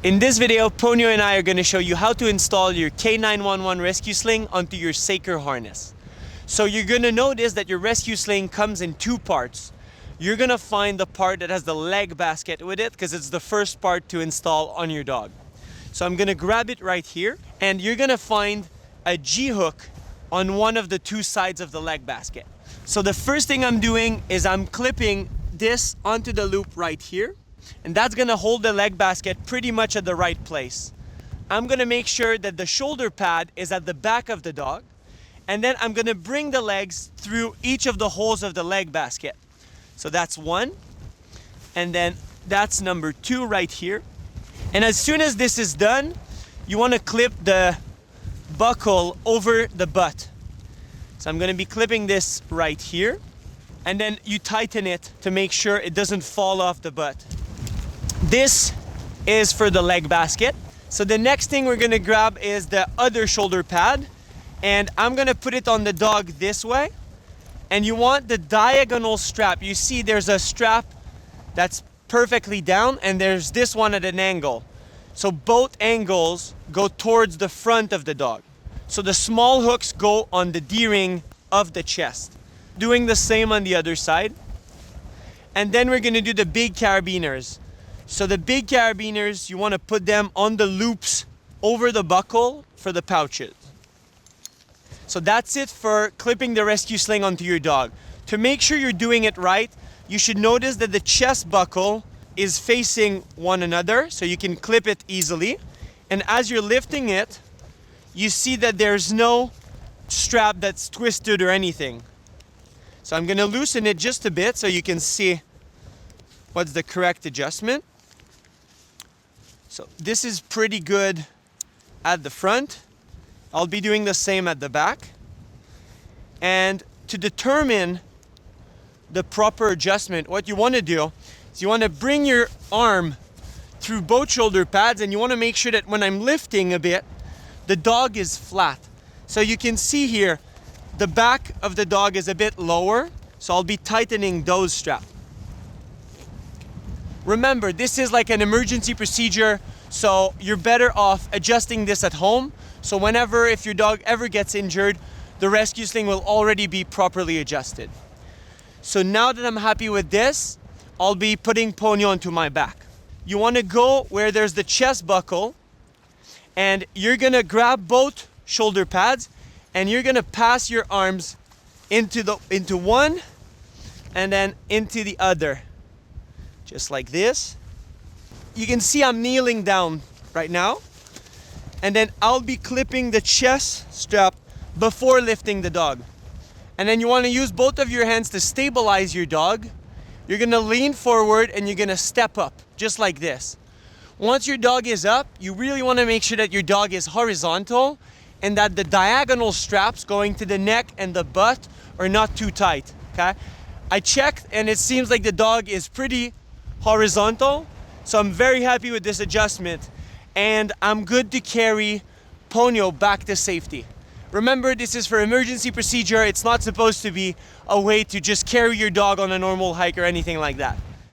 In this video, Ponyo and I are going to show you how to install your K911 Rescue Sling onto your Säker harness. So you're going to notice that your Rescue Sling comes in two parts. You're going to find the part that has the leg basket with it because it's the first part to install on your dog. So I'm going to grab it right here, and you're going to find a G-hook on one of the two sides of the leg basket. So the first thing I'm doing is I'm clipping this onto the loop right here. And that's gonna hold the leg basket pretty much at the right place. I'm gonna make sure that the shoulder pad is at the back of the dog. And then I'm gonna bring the legs through each of the holes of the leg basket. So that's one. And then that's number two right here. And as soon as this is done, you wanna clip the buckle over the butt. So I'm gonna be clipping this right here. And then you tighten it to make sure it doesn't fall off the butt. This is for the leg basket. So the next thing we're gonna grab is the other shoulder pad, and I'm gonna put it on the dog this way. And you want the diagonal strap. You see there's a strap that's perfectly down, and there's this one at an angle. So both angles go towards the front of the dog. So the small hooks go on the D-ring of the chest. Doing the same on the other side. And then we're gonna do the big carabiners. So the big carabiners, you want to put them on the loops over the buckle for the pouches. So that's it for clipping the Rescue Sling onto your dog. To make sure you're doing it right, you should notice that the chest buckle is facing one another, so you can clip it easily. And as you're lifting it, you see that there's no strap that's twisted or anything. So I'm going to loosen it just a bit so you can see what's the correct adjustment. So this is pretty good at the front. I'll be doing the same at the back. And to determine the proper adjustment, what you want to do is you want to bring your arm through both shoulder pads, and you want to make sure that when I'm lifting a bit, the dog is flat. So you can see here, the back of the dog is a bit lower, so I'll be tightening those straps. Remember, this is like an emergency procedure, so you're better off adjusting this at home. So whenever, if your dog ever gets injured, the Rescue Sling will already be properly adjusted. So now that I'm happy with this, I'll be putting Ponyo onto my back. You want to go where there's the chest buckle, and you're gonna grab both shoulder pads, and you're gonna pass your arms into one, and then into the other. Just like this. You can see I'm kneeling down right now. And then I'll be clipping the chest strap before lifting the dog. And then you want to use both of your hands to stabilize your dog. You're going to lean forward and you're going to step up, just like this. Once your dog is up, you really want to make sure that your dog is horizontal and that the diagonal straps going to the neck and the butt are not too tight, okay? I checked and it seems like the dog is pretty horizontal, so I'm very happy with this adjustment, and I'm good to carry Ponyo back to safety. Remember, this is for emergency procedure. It's not supposed to be a way to just carry your dog on a normal hike or anything like that.